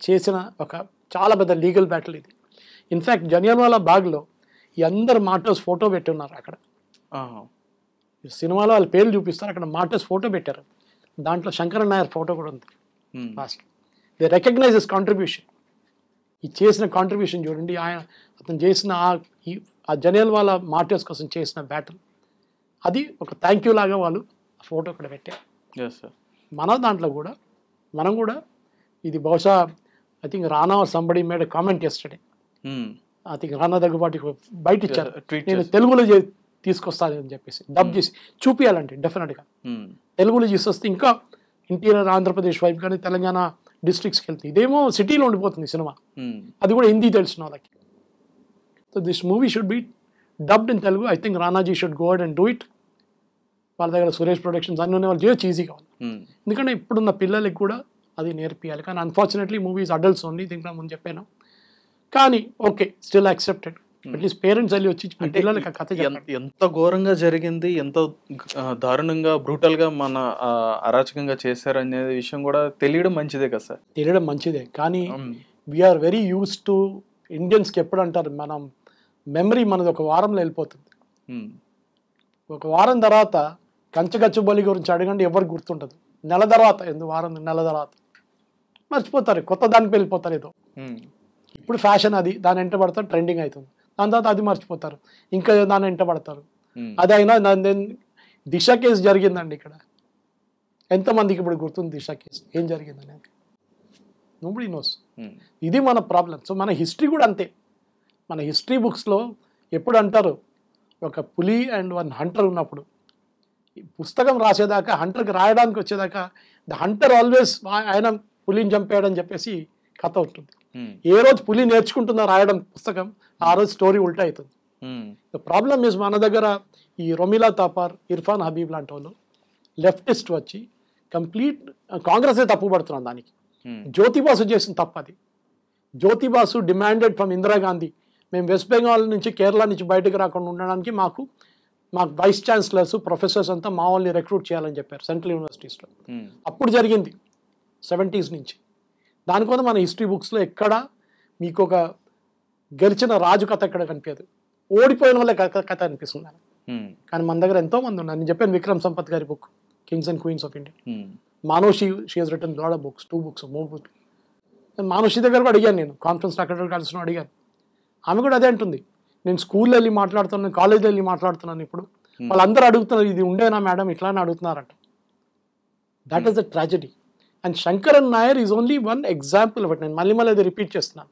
చేసిన ఒక చాలా పెద్ద లీగల్ బ్యాటిల్ ఇది. ఇన్ఫ్యాక్ట్ జలియన్వాలా బాగ్లో ఈ అందరు మార్టర్స్ ఫోటో పెట్టి ఉన్నారు అక్కడ. సినిమాలో వాళ్ళ పేర్లు చూపిస్తారు, అక్కడ మార్టర్స్ ఫోటో పెట్టారు. దాంట్లో శంకరన్ నాయర్ ఫోటో కూడా ఉంది last. They recognize his contribution. ఈ చేసిన కాంట్రిబ్యూషన్ చూడండి, అతను చేసిన ఆ జలియన్వాలా మార్టర్స్ కోసం చేసిన బ్యాటిల్, అది ఒక థ్యాంక్ యూ లాగా వాళ్ళు ఆ ఫోటో ఇక్కడ పెట్టారు. మన దాంట్లో కూడా మనం కూడా ఇది బహుశా I think Rana somebody made comment చేస్తాడే, ఐ థింక్ రానా దగ్గుబాటి బయట ఇచ్చారు, నేను తెలుగులో తీసుకొస్తాను అని చెప్పేసి డబ్ చేసి చూపించాలంటే డెఫినెట్గా తెలుగులో తీసుకొస్తే ఇంకా ఇంటీరియర్ ఆంధ్రప్రదేశ్ వైపు కానీ తెలంగాణ డిస్ట్రిక్ట్స్కి వెళ్తుంది. ఇదేమో సిటీలో ఉండిపోతుంది సినిమా, అది కూడా హిందీ తెలిసిన వాళ్ళకి. So this movie should be dubbed in Telugu. I think Ranaji should go and do it. వాళ్ళ దగ్గర సురేష్ ప్రొడక్షన్స్ అన్నీ ఉన్నాయి, వాళ్ళు చేయొచ్చు ఈజీగా. ఎందుకంటే ఇప్పుడున్న పిల్లలకి కూడా అది నేర్పియాలి. కానీ అన్ఫార్చునేట్లీ మూవీస్ అడల్ట్స్ ఓన్లీ, దీంట్లో ముందు చెప్పాను. కానీ okay, still accepted. At least parents వెళ్ళి వచ్చి పిల్లలకి కథ ఎంత ఘోరంగా జరిగింది, ఎంత దారుణంగా బ్రూటల్గా మన అరాచకంగా చేశారు అనే విషయం కూడా తెలియడం మంచిదే కదా సార్. తెలియడం మంచిదే, కానీ వీఆర్ వెరీ యూస్ టు ఇండియన్స్కి ఎప్పుడు అంటారు, మనం మెమరీ మనది ఒక వారంలో వెళ్ళిపోతుంది. ఒక వారం తర్వాత కంచగచ్చుబలి గురించి అడగండి, ఎవరికి గుర్తుండదు. నెల తర్వాత నెల తర్వాత మర్చిపోతారు, కొత్త దానికి వెళ్ళిపోతారు ఏదో. ఇప్పుడు ఫ్యాషన్ అది, దాని వెంట పడతారు, ట్రెండింగ్ అవుతుంది. దాని తర్వాత అది మర్చిపోతారు, ఇంకా దాని వెంట పడతారు. అది అయినా దిశ కేసు జరిగిందండి ఇక్కడ, ఎంతమందికి ఇప్పుడు గుర్తుంది దిశ కేసు ఏం జరిగింది అనేది? Nobody nose. ఇది మన ప్రాబ్లం. సో మన హిస్టరీ కూడా అంతే. మన హిస్టరీ బుక్స్లో ఎప్పుడు అంటారు, ఒక పులి అండ్ వన్ హంటర్ ఉన్నప్పుడు, పుస్తకం రాసేదాకా, హంటర్కి రాయడానికి వచ్చేదాకా ద హంటర్ ఆల్వేస్ ఆయన పులిని చంపాడని చెప్పేసి కథ ఉంటుంది. ఏ రోజు పులి నేర్చుకుంటుందో రాయడం పుస్తకం, ఆ రోజు స్టోరీ ఉల్టా అవుతుంది. ద ప్రాబ్లమ్ ఇస్ మన దగ్గర ఈ రొమిలా తాపార్, ఇర్ఫాన్ హబీబ్ లాంటి వాళ్ళు లెఫ్టిస్ట్ వచ్చి కంప్లీట్ కాంగ్రెసే తప్పు పడుతున్నాం దానికి. జ్యోతిబాసు చేసిన తప్పు అది. జ్యోతిబాసు డిమాండెడ్ ఫ్రమ్ ఇందిరాగాంధీ, మేము వెస్ట్ బెంగాల్ నుంచి కేరళ నుంచి బయటకు రాకుండా ఉండడానికి మాకు వైస్ ఛాన్సలర్స్ ప్రొఫెసర్స్ అంతా మా వాళ్ళని రిక్రూట్ చేయాలని చెప్పారు సెంట్రల్ యూనివర్సిటీస్లో. అప్పుడు జరిగింది 70s నుంచి. దానికోసం మన హిస్టరీ బుక్స్లో ఎక్కడ మీకు ఒక గెలిచిన రాజు కథ ఎక్కడ కనిపించదు, ఓడిపోయిన వాళ్ళే కథ అనిపిస్తుంది. కానీ మన దగ్గర ఎంతో మంది ఉన్నారు. నేను చెప్పాను విక్రమ్ సంపత్ గారి book kings and queens of India, Manoshi she has written lot of books, 2 books 3 books. Manoshi దగ్గర కూడా అడిగాను, నేను కాన్ఫరెన్స్ అక్కడ కలిసిన అడిగాను, ఆమె కూడా అదే అంటుంది, నేను స్కూల్లో వెళ్ళి మాట్లాడుతున్నాను, కాలేజ్లో వెళ్ళి మాట్లాడుతున్నాను. ఇప్పుడు వాళ్ళందరూ అడుగుతున్నారు, ఇది ఉండేనా మేడం ఇట్లానే అడుగుతున్నారంట. That is the tragedy. And Sankaran Nair is only one example. But నేను మళ్ళీ అది రిపీట్ చేస్తున్నాను,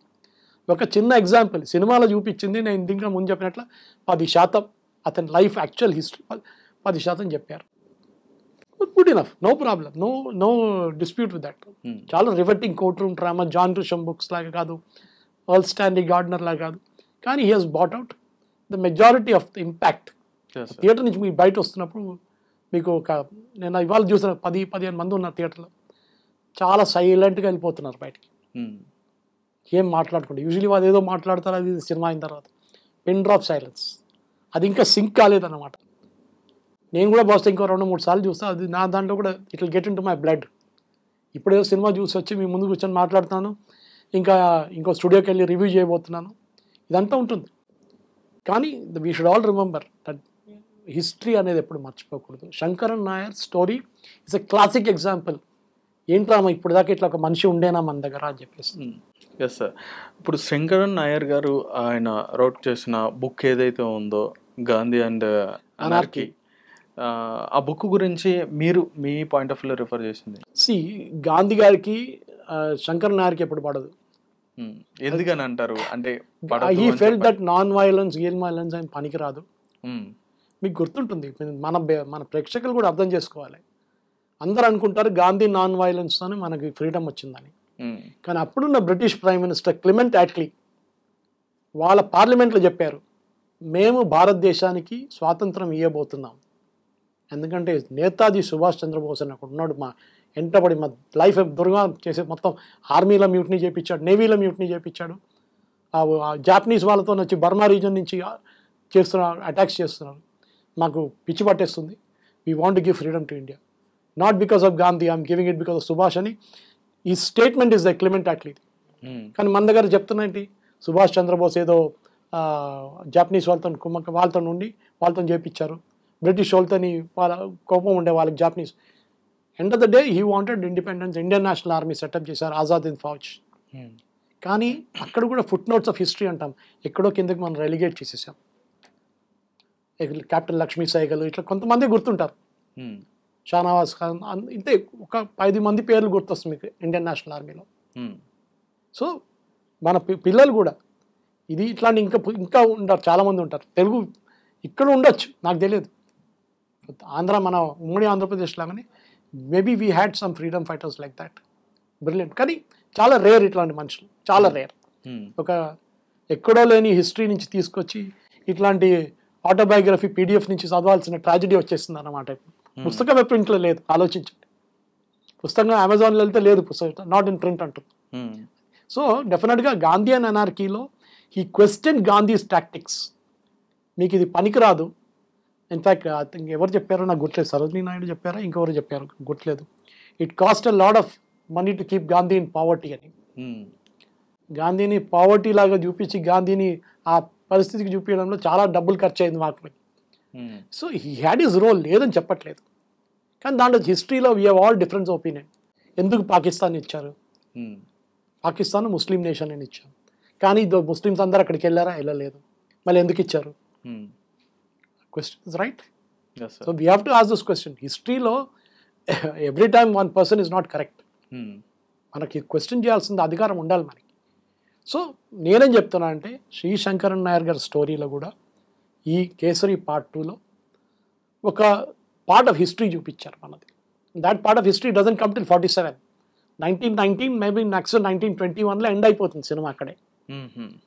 ఒక చిన్న ఎగ్జాంపుల్. సినిమాలో చూపించింది, నేను దీంట్లో ముందు చెప్పినట్ల 10% అతని లైఫ్ యాక్చువల్ హిస్టరీ 10% చెప్పారు. Good enough, no problem, no dispute with that. చాలా riveting court room drama, John Grisham books లాగా కాదు, ఆల్ స్టాండీ గార్డనర్ లాగా కాదు. కానీ he has brought out the majority of the impact. Theatre నుంచి మీకు బయట వస్తున్నప్పుడు మీకు నేను ఇవాళ చూసిన 10-15 మంది ఉన్నారు థియేటర్లో, చాలా సైలెంట్గా వెళ్ళిపోతున్నారు బయటికి, ఏం మాట్లాడుకుంటే. యూజువలీ వాళ్ళు ఏదో మాట్లాడతారు, అది సినిమా అయిన తర్వాత పిన్ డ్రాప్ సైలెన్స్. అది ఇంకా సింక్ కాలేదన్నమాట. నేను కూడా బహుశా ఇంకో 2-3 సార్లు చూస్తాను, అది నా దాంట్లో కూడా it will get into my blood. ఇప్పుడేదో సినిమా చూసి వచ్చి మీ ముందు కూర్చొని మాట్లాడుతున్నాను, ఇంకో స్టూడియోకి వెళ్ళి రివ్యూ చేయబోతున్నాను, ఇదంతా ఉంటుంది. కానీ we should all remember that history అనేది ఎప్పుడు మర్చిపోకూడదు. Sankaran Nair story it's a classic example. ఏంట్రా ఇప్పుడు దాకా ఇట్లా ఒక మనిషి ఉండేనా మన దగ్గర అని చెప్పేసి. Yes sir. ఇప్పుడు శంకరన్ నాయర్ గారు ఆయన రోట్ చేసిన బుక్ ఏదైతే ఉందో గాంధీ అండ్ అనార్కీ, ఆ బుక్ గురించి మీరు మీ పాయింట్ ఆఫ్ వ్యూలో రిఫర్ చేసింది. గాంధీ గారికి శంకరన్ నాయర్కి ఎప్పుడు పడదు. ఎందుకని అంటారు అంటే he felt that non violence game violence ఆయన పనికి రాదు. మీకు గుర్తుంటుంది, మన ప్రేక్షకులు కూడా అర్థం చేసుకోవాలి. అందరూ అనుకుంటారు గాంధీ నాన్ వైలెన్స్ తోనే మనకి ఫ్రీడమ్ వచ్చిందని. కానీ అప్పుడున్న బ్రిటిష్ ప్రైమ్ మినిస్టర్ క్లిమెంట్ యాట్లీ వాళ్ళ పార్లమెంట్లో చెప్పారు, మేము భారతదేశానికి స్వాతంత్రం ఇవ్వబోతున్నాం. ఎందుకంటే నేతాజీ సుభాష్ చంద్రబోస్ అని అక్కడ ఉన్నాడు, మా ఎంటబడి మా లైఫ్ దుర్గా చేసే మొత్తం ఆర్మీలో మ్యూట్నీ చేయించాడు, నేవీలో మ్యూట్నీ చేయించాడు, జాపనీస్ వాళ్ళతో వచ్చి బర్మా రీజన్ నుంచి చేస్తున్నారు, అటాక్స్ చేస్తున్నారు, మాకు పిచ్చి పట్టేస్తుంది, we want to give freedom to India, not because of Gandhi, I'm giving it because of Subhash అని. ఈ స్టేట్మెంట్ ఇస్ ద క్లిమెంట్ యాట్లీ. కానీ మన దగ్గర చెప్తున్నాయండి, సుభాష్ చంద్రబోస్ ఏదో జాపనీస్ వాళ్ళతో ఉండి వాళ్ళతో చేయించారు, బ్రిటిష్ వాళ్ళతో వాళ్ళ కోపం ఉండే వాళ్ళకి Japanese. End of the day he wanted independence, Indian national army setup చేశారు, ఆజాద్ హింద్ ఫౌజ్. కానీ అక్కడ కూడా ఫుట్ నోట్స్ ఆఫ్ హిస్టరీ అంటాం, ఎక్కడో కిందకి మనం రెలిగేట్ చేసేసాం. కెప్టెన్ లక్ష్మీ సైగల్ ఇట్లా కొంతమంది గుర్తుంటారు, షానవాజ్ ఖాన్, ఇంతే ఒక 5 మంది పేర్లు గుర్తొస్తుంది మీకు ఇండియన్ నేషనల్ ఆర్మీలో. సో మన పిల్లలు కూడా ఇది ఇట్లాంటి ఇంకా ఉంటారు, చాలామంది ఉంటారు. తెలుగు ఇక్కడ ఉండొచ్చు, నాకు తెలియదు. ఆంధ్ర మన ఉమ్మడి ఆంధ్రప్రదేశ్ లాగానే maybe we had some freedom fighters like that, brilliant. కానీ చాలా రేర్ ఇట్లాంటి మనుషులు, చాలా రేర్. ఒక ఎక్కడో లేని హిస్టరీ నుంచి తీసుకొచ్చి ఇట్లాంటి ఆటోబయోగ్రఫీ పీడిఎఫ్ నుంచి చదవాల్సిన ట్రాజడీ వచ్చేస్తుంది అన్నమాట. పుస్తకం ప్రింట్లో లేదు, ఆలోచించండి. పుస్తకం అమెజాన్లో వెళ్తే లేదు, పుస్తకం నాట్ ఇన్ ప్రింట్ అంటుంది. సో డెఫినెట్గా గాంధీ అండ్ అనార్కీలో ఈ క్వశ్చన్ గాంధీస్ టాక్టిక్స్, మీకు ఇది పనికిరాదు. ఇన్ఫ్యాక్ట్ ఐ థింక్ ఎవరు చెప్పారో నాకు గుర్తులేదు, సరోజినీ నాయుడు చెప్పారా ఇంకెవరు చెప్పారు గుర్తులేదు. It cost a lot of money to keep Gandhi in poverty అని. గాంధీని పావర్టీ లాగా చూపించి గాంధీని ఆ పరిస్థితికి చూపించడంలో చాలా డబ్బులు ఖర్చు అయింది మాకు. So he had his role, లేదని చెప్పట్లేదు. కానీ దాంట్లో హిస్టరీలో we have all difference opinion. ఎందుకు పాకిస్తాన్ ఇచ్చారు? పాకిస్తాన్ ముస్లిం నేషన్ అని ఇచ్చారు, కానీ ముస్లిమ్స్ అందరూ అక్కడికి వెళ్ళారా? వెళ్ళలేదు. మళ్ళీ ఎందుకు ఇచ్చారు? Question is right. So we have to ask this question. హిస్టరీలో every time one person is not correct. మనకి క్వశ్చన్ చేయాల్సిన అధికారం ఉండాలి మనకి. సో నేనేం చెప్తున్నా అంటే శ్రీ శంకరన్ నాయర్ గారి స్టోరీలో కూడా ఈ కేసరి పార్ట్ 2లో ఒక పార్ట్ ఆఫ్ హిస్టరీ చూపించారు మనది. That part of history doesn't come till 47. 1919 maybe next 1921లో ఎండ్ అయిపోతుంది సినిమా అక్కడే.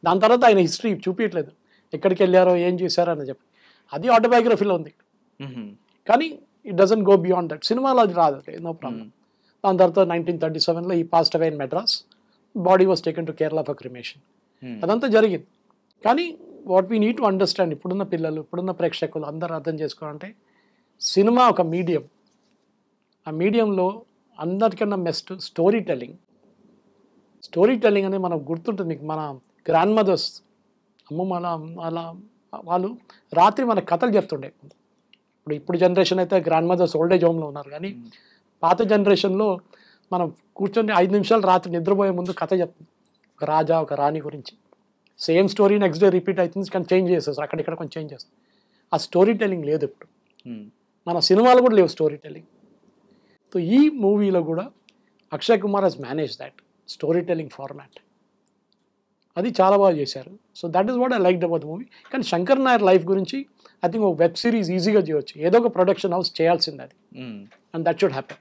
దాని తర్వాత ఆయన హిస్టరీ చూపించట్లేదు, ఎక్కడికి వెళ్ళారో ఏం చేశారో అని చెప్పి. అది ఆటోబయోగ్రఫీలో ఉంది, కానీ it doesn't go beyond that. సినిమాలో అది రాదు, నో ప్రాబ్లం. దాని తర్వాత 1937లో ఈ passed away in Madras, body was taken to Kerala for cremation. అదంతా జరిగింది. కానీ what we need to understand, ఇప్పుడున్న పిల్లలు, ఇప్పుడున్న ప్రేక్షకులు అందరూ అర్థం చేసుకోవాలంటే సినిమా ఒక మీడియం. ఆ మీడియంలో అందరికన్నా best story telling. Story telling అనేది మనకు గుర్తుంటుంది. మీకు మన గ్రాండ్ మదర్స్, అమ్మమ్మ అలా వాళ్ళు రాత్రి మన కథలు చెప్తుండే. ఇప్పుడు జనరేషన్ అయితే గ్రాండ్ మదర్స్ ఓల్డేజ్ హోమ్లో ఉన్నారు, కానీ పాత జనరేషన్లో మనం కూర్చొని 5 నిమిషాలు రాత్రి నిద్రపోయే ముందు కథ చెప్తుంది, ఒక రాజా ఒక రాణి గురించి. Same story next day repeat అవుతుంది, కానీ చేంజ్ చేసేస్తారు, అక్కడిక్కడ కొంచెం చేంజ్ చేస్తారు. ఆ స్టోరీ టెల్లింగ్ లేదు ఇప్పుడు. మన సినిమాలు కూడా లేవు స్టోరీ టెల్లింగ్. సో ఈ మూవీలో కూడా Akshay Kumar has manage that story telling format. అది చాలా బాగా చేశారు. So that is what I liked about the movie. కానీ శంకర్ నాయర్ లైఫ్ గురించి ఐ థింక్ ఒక వెబ్ సిరీస్ ఈజీగా చేయవచ్చు, ఏదో ఒక ప్రొడక్షన్ హౌస్ చేయాల్సింది అది, అండ్ దట్ షుడ్ హ్యాపెన్.